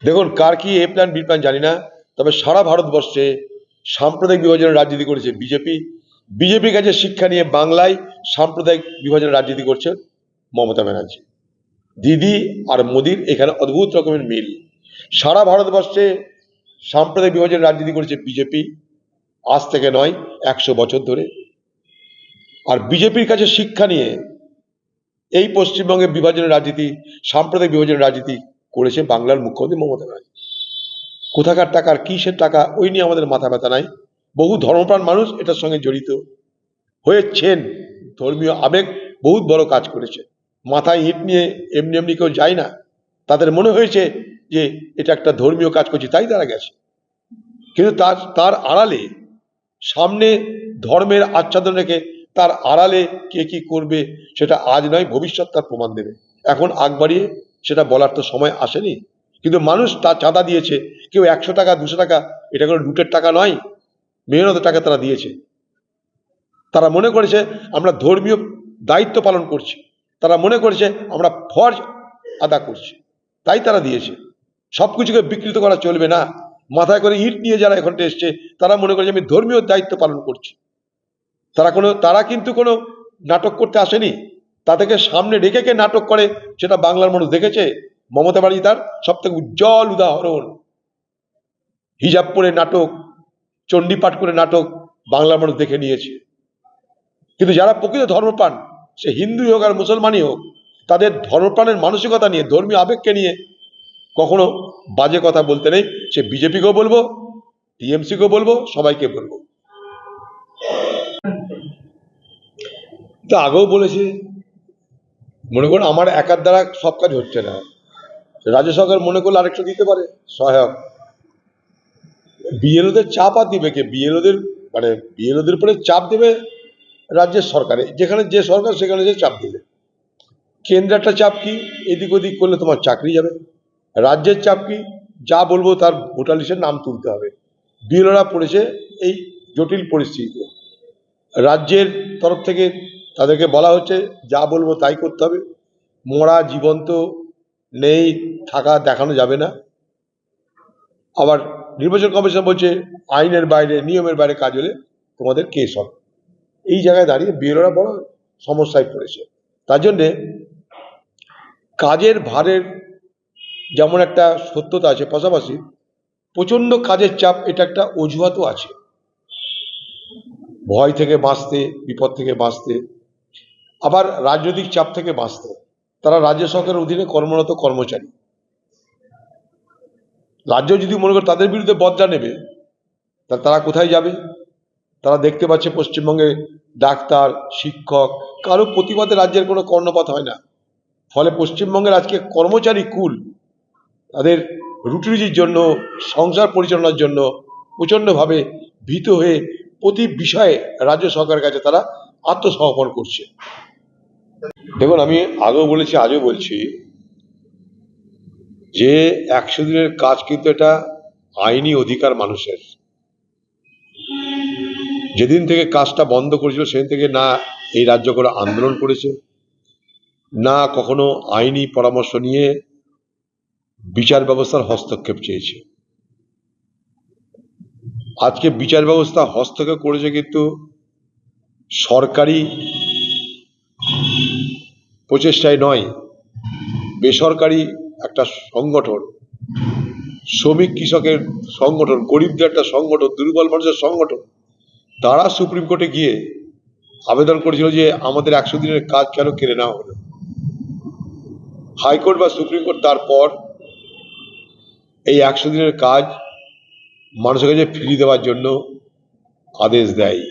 দেখুন, কার কি এ plan B plan জানি না, তবে সারা ভারতবর্ষে সাম্প্রদায়িক বিভাজনের রাজনীতি করেছে বিজেপি। বিজেপির কাছে শিক্ষা নিয়ে বাংলায় সাম্প্রদায়িক বিভাজনের রাজনীতি করছে মমতা ব্যানার্জি। দিদি আর মোদির এখানে অদ্ভুত রকমের মিল। সারা ভারতবর্ষে সাম্প্রদায়িক বিভাজনের রাজনীতি করেছে বিজেপি, আজ থেকে নয়, 100 বছর ধরে। আর বিজেপির কাছে শিক্ষা নিয়ে এই পশ্চিমবঙ্গে বিভাজনের রাজনীতি, সাম্প্রদায়িক বিভাজনের রাজনীতি করেছে বাংলার মুখ্যমন্ত্রী মমতা ব্যানার্জি। কোথাকার টাকা আর কিসের টাকা ওই নিয়ে আমাদের মাথা ব্যথা নাই। বহু ধর্মপ্রাণ মানুষ এটার সঙ্গে জড়িত হয়েছেন। ধর্মীয় আবেগ বহুত বড় কাজ করেছে। মাথায় ইট নিয়ে এমনি এমনি কেউ যায় না। তাদের মনে হয়েছে যে এটা একটা ধর্মীয় কাজ করছে, তাই তারা গেছে। কিন্তু তার আড়ালে, সামনে ধর্মের আচ্ছাদন রেখে তার আড়ালে কে কি করবে সেটা আজ নয়, ভবিষ্যৎ তার প্রমাণ দেবে। এখন আগ বাড়িয়ে সেটা বলার তো সময় আসেনি। কিন্তু মানুষ তার চাঁদা দিয়েছে, কেউ 100 টাকা 200 টাকা, এটা কোনো লুটের টাকা নয়, মেহনতের টাকা তারা দিয়েছে। তারা মনে করেছে আমরা ধর্মীয় দায়িত্ব পালন করছি, তারা মনে করেছে আমরা ফরজ আদা করছি, তাই তারা দিয়েছে। সব কিছুকে বিকৃত করা চলবে না। মাথায় করে ইট নিয়ে যারা এখানে এসছে তারা মনে করেছে আমি ধর্মীয় দায়িত্ব পালন করছি। তারা কিন্তু কোনো নাটক করতে আসেনি। তাদেরকে সামনে রেখে কে নাটক করে সেটা বাংলার মানুষ দেখেছে। মমতা ব্যানার্জি তার সব থেকে উজ্জ্বল উদাহরণ। হিজাব পরে নাটক, চণ্ডীপাঠ করে নাটক বাংলার মানুষ দেখে নিয়েছে। কিন্তু যারা প্রকৃত ধর্মপ্রাণ, সে হিন্দুই হোক আর মুসলমানই হোক, তাদের ধর্মপ্রাণের মানসিকতা নিয়ে, ধর্মীয় আবেগকে নিয়ে কখনো বাজে কথা বলতে নেই। সে বিজেপিকেও বলবো, টিএমসিকেও বলবো, সবাইকে বলবো। তা আগেও বলেছি, মনে করুন আমার একার দ্বারা সব কাজ হচ্ছে না, রাজ্য সরকার মনে করলে আরেকটা দিতে পারে সহায়ক। বিএলওদের চাপ আর দিবে কে? বিএলওদের উপরে চাপ দেবে রাজ্যের সরকারে, যেখানে যে সরকার সেখানে যে চাপ দিবে। কেন্দ্রে একটা চাপ কি, এদিক ওদিক করলে তোমার চাকরি যাবে। রাজ্যের চাপ কি, যা বলবো তার ভোটার লিস্টের নাম তুলতে হবে। বিএলওরা পড়েছে এই জটিল পরিস্থিতিতে। রাজ্যের তরফ থেকে তাদেরকে বলা হচ্ছে যা বলবো তাই করতে হবে। মরা জীবন্ত নেই, থাকা দেখানো যাবে না। আবার নির্বাচন কমিশন বলছে আইনের বাইরে, নিয়মের বাইরে কাজ হলে তোমাদের কেস হবে। এই জায়গায় দাঁড়িয়ে বিএলওরা বড় সমস্যায় পড়েছে। তার জন্যে কাজের ভারের যেমন একটা সত্যতা আছে, পাশাপাশি প্রচন্ড কাজের চাপ, এটা একটা অজুহাতও আছে। ভয় থেকে বাঁচতে, বিপদ থেকে বাঁচতে, আবার রাজনৈতিক চাপ থেকে বাঁচতে। তারা রাজ্য সরকারের অধীনে কর্মরত কর্মচারী। রাজ্য যদি মনে করে তাদের বিরুদ্ধে বদলা নেবে, তারা কোথায় যাবে? তারা দেখতে পাচ্ছে পশ্চিমবঙ্গে ডাক্তার, শিক্ষক, কারো প্রতিবাদে রাজ্যের কোনো কর্ণপাত হয় না। ফলে পশ্চিমবঙ্গের আজকে কর্মচারী কুল তাদের রুটিরুজির জন্য, সংসার পরিচালনার জন্য প্রচণ্ডভাবে ভীত হয়ে প্রতি বিষয়ে রাজ্য সরকারের কাছে তারা আত্মসমর্পণ করছে। দেখুন, আমি আগেও বলেছি, আজও বলছি যে 100 দিনের কাজ কিন্তু এটা আইনি অধিকার মানুষের। যেদিন থেকে কাজটা বন্ধ করেছিল সেদিন থেকে না এই রাজ্য করে আন্দোলন করেছে, না কখনো আইনি পরামর্শ নিয়ে বিচার ব্যবস্থার হস্তক্ষেপ চেয়েছে। আজকে বিচার ব্যবস্থা হস্তক্ষেপ করেছে কিন্তু সরকারি প্রচেষ্টায় নয়, বেসরকারি একটা সংগঠন, শ্রমিক কৃষকের সংগঠন, গরিবদের একটা সংগঠন, দুর্বল মানুষের সংগঠন, তারা সুপ্রিম কোর্টে গিয়ে আবেদন করেছিল যে আমাদের 100 দিনের কাজ কেন কেড়ে নেওয়া হলো। হাইকোর্ট বা সুপ্রিম কোর্ট তারপর এই 100 দিনের কাজ মানুষের কাছে ফিরিয়ে দেওয়ার জন্য আদেশ দেয়।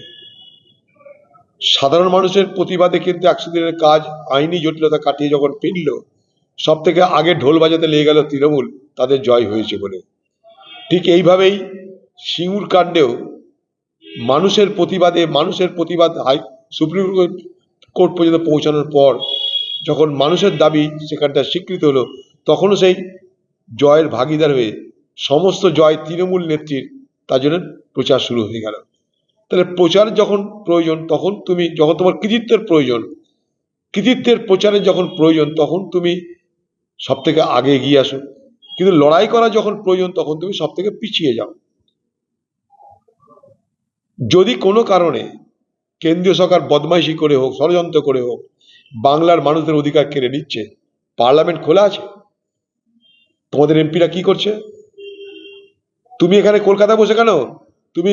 সাধারণ মানুষের প্রতিবাদে কিন্তু 100 দিনের কাজ আইনি জটিলতা কাটিয়ে যখন ফিরল, সব থেকে আগে ঢোল বাজাতে লেগে গেল তৃণমূল, তাদের জয় হয়েছে বলে। ঠিক এইভাবেই সিঙ্গুর কাণ্ডেও মানুষের প্রতিবাদ সুপ্রিম কোর্ট পর্যন্ত পৌঁছানোর পর যখন মানুষের দাবি সেখানটা স্বীকৃত হলো, তখনও সেই জয়ের ভাগিদার হয়ে সমস্ত জয় তৃণমূল নেত্রীর, তার জন্য প্রচার শুরু হয়ে গেল। তাহলে প্রচার যখন প্রয়োজন, তখন যখন তোমার কৃতিত্বের প্রয়োজন, কৃতিত্বের প্রচারের যখন প্রয়োজন, তখন তুমি সব থেকে আগে এগিয়ে আসো। কিন্তু লড়াই করা যখন প্রয়োজন তখন তুমি সব থেকে পিছিয়ে যাও। যদি কোনো কারণে কেন্দ্রীয় সরকার বদমাইশি করে হোক, ষড়যন্ত্র করে হোক, বাংলার মানুষদের অধিকার কেড়ে নিচ্ছে, পার্লামেন্ট খোলা আছে, তোমাদের এমপিরা কি করছে? তুমি এখানে কলকাতায় বসে কেন? তুমি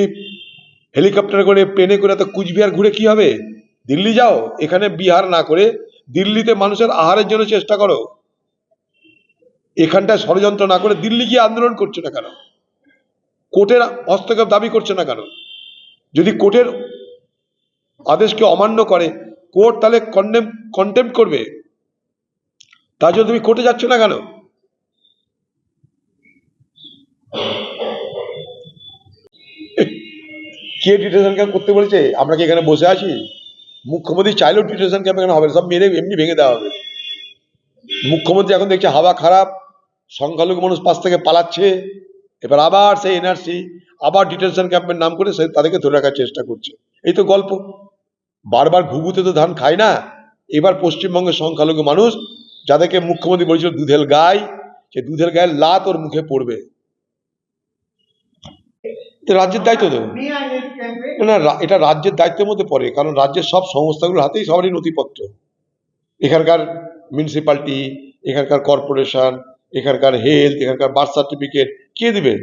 হেলিকপ্টার করে, প্লেনে করে তো কুচবিহার ঘুরে কি হবে? দিল্লি যাও, এখানে বিহার না করে দিল্লিতে মানুষের আহারের জন্য চেষ্টা করো। এখানটায় ষড়যন্ত্র না করে দিল্লি গিয়ে আন্দোলন করছে না কেন? কোর্টের হস্তক্ষেপ দাবি করছে না কেন? যদি কোর্টের আদেশকে অমান্য করে, কোর্ট তাহলে কন্টেম্প করবে, তার জন্য তুমি কোর্টে যাচ্ছ না কেন? কে ডিটেনশন ক্যাম্প করতে বলেছে? আমরা কি এখানে বসে আছি? মুখ্যমন্ত্রী চাইলেও ডিটেনশন ক্যাম্প এখানে হবে না, সব মেরে এমনি ভেঙে দেওয়া হবে। মুখ্যমন্ত্রী এখন দেখছে হাওয়া খারাপ, সংখ্যালঘু মানুষ পাশ থেকে পালাচ্ছে, এবার আবার সেই এনআরসি, আবার ডিটেনশন ক্যাম্পের নাম করে তাদেরকে ধরে রাখার চেষ্টা করছে। এই তো গল্প, বারবার ঘুঘুতে তো ধান খায় না। এবার পশ্চিমবঙ্গের সংখ্যালঘু মানুষ, যাদেরকে মুখ্যমন্ত্রী বলেছিল দুধের গাই, সে দুধের গায়ের লাত ওর মুখে পড়বে। রাজ্যের দায়িত্ব তো না, এটা রাজ্যের দায়িত্বের মধ্যে পড়ে, কারণ রাজ্যের সব সংস্থাগুলোর হাতেই সবারই নথিপত্র। এখানকার মিউনিসিপ্যালিটি, এখানকার কর্পোরেশন, এখানকার হেলথ, এখানকার বার্থ সার্টিফিকেট কে দিবে?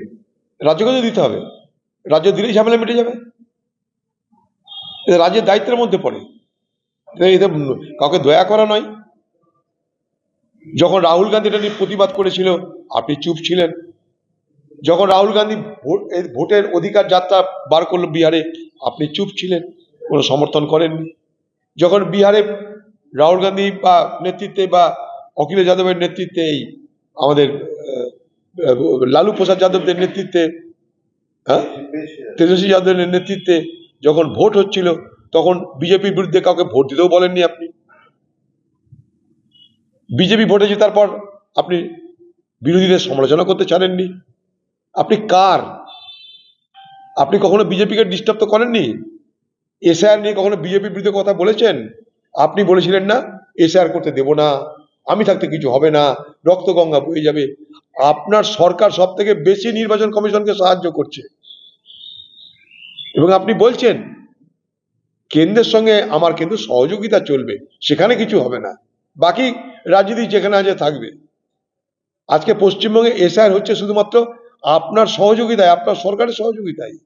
রাজ্যকে তো দিতে হবে। রাজ্য দিলেই ঝামেলা মিটে যাবে। এটা রাজ্যের দায়িত্বের মধ্যে পড়ে, এটা কাউকে দয়া করা নয়। যখন রাহুল গান্ধী এটা নিয়ে প্রতিবাদ করেছিল, আপনি চুপ ছিলেন। যখন রাহুল গান্ধী ভোটের অধিকার যাত্রা বার করলো বিহারে, আপনি চুপ ছিলেন, কোনো সমর্থন করেননি। যখন বিহারে রাহুল গান্ধী বা নেতৃত্বে বা অখিলেশ যাদবের নেতৃত্বে, এই আমাদের লালু প্রসাদ যাদবদের নেতৃত্বে, হ্যাঁ, তেজস্বী যাদবের নেতৃত্বে যখন ভোট হচ্ছিল, তখন বিজেপির বিরুদ্ধে কাউকে ভোট দিতেও বলেননি আপনি। বিজেপি ভোটে জেতার পর আপনি বিরোধীদের সমালোচনা করতে ছাড়েননি। আপনি কার? আপনি কখনো বিজেপিকে ডিস্টার্ব তো করেননি। এসআইআর নিয়ে কখনো বিজেপির বিরুদ্ধে কথা বলেছেন? আপনি বলেছিলেন না এসআইআর করতে দেব না, আমি থাকতে কিছু হবে না, রক্তগঙ্গা বয়ে যাবে। আপনার সরকার সব থেকে বেশি নির্বাচন কমিশনকে সাহায্য করছে, এবং আপনি বলছেন কেন্দ্রের সঙ্গে আমার কিন্তু সহযোগিতা চলবে, সেখানে কিছু হবে না, বাকি রাজনীতি যেখানে আছে থাকবে। আজকে পশ্চিমবঙ্গে এসআইআর হচ্ছে শুধুমাত্র আপনার সহযোগিতায়, আপনার সরকারের সহযোগিতায়।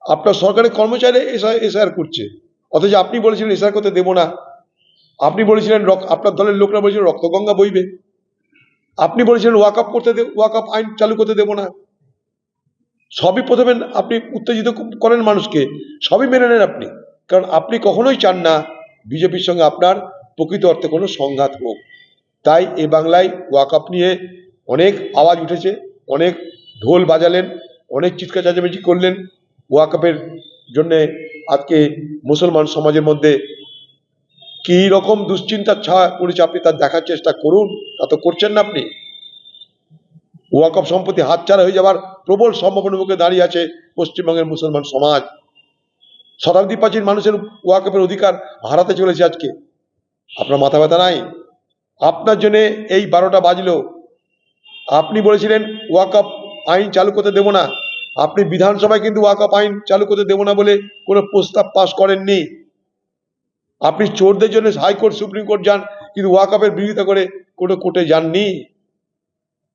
আপনার সরকারের কর্মচারী এসআইআর করছে, অথচ আপনি বলেছিলেন এসআইআর করতে দেব না। আপনি বলেছিলেন, আপনার দলের লোকরা বলেছিলেন রক্তগঙ্গা বইবে। আপনি বলেছিলেন ওয়াকআপ ওয়াকআপ আইন চালু করতে দেব না। সবই প্রথমে আপনি উত্তেজিত করেন মানুষকে, সবই মেনে নেন আপনি, কারণ আপনি কখনোই চান না বিজেপির সঙ্গে আপনার প্রকৃত অর্থে কোনো সংঘাত হোক। তাই এ বাংলায় ওয়াকআপ নিয়ে অনেক আওয়াজ উঠেছে, অনেক ঢোল বাজালেন, অনেক চিৎকার চেঁচামেচি করলেন। ওয়াকআপের জন্যে আজকে মুসলমান সমাজের মধ্যে কি রকম দুশ্চিন্তার ছায়া পড়েছে আপনি তা দেখার চেষ্টা করুন, তা তো করছেন না আপনি। ওয়াকআপ সম্পত্তি হাতছাড়া হয়ে যাবার প্রবল সম্ভাবনার মুখে দাঁড়িয়ে আছে পশ্চিমবঙ্গের মুসলমান সমাজ। শতাব্দী প্রাচীন মানুষের ওয়াকআপের অধিকার হারাতে চলেছে আজকে। আপনার মাথা ব্যথা নাই? আপনার জন্য এই 12টা বাজলো। আপনি বলেছিলেন ওয়াকআপ আইন চালু করতে দেব না। আপনি বিধানসভায় কিন্তু ওয়াকআপ আইন চালু করতে দেব না বলে কোনো প্রস্তাব পাশ করেননি। আপনি চোরদের জন্য হাইকোর্ট সুপ্রিম কোর্ট যান, কিন্তু ওয়াকআপের বিরোধিতা করে কোনো কোর্টে যাননি।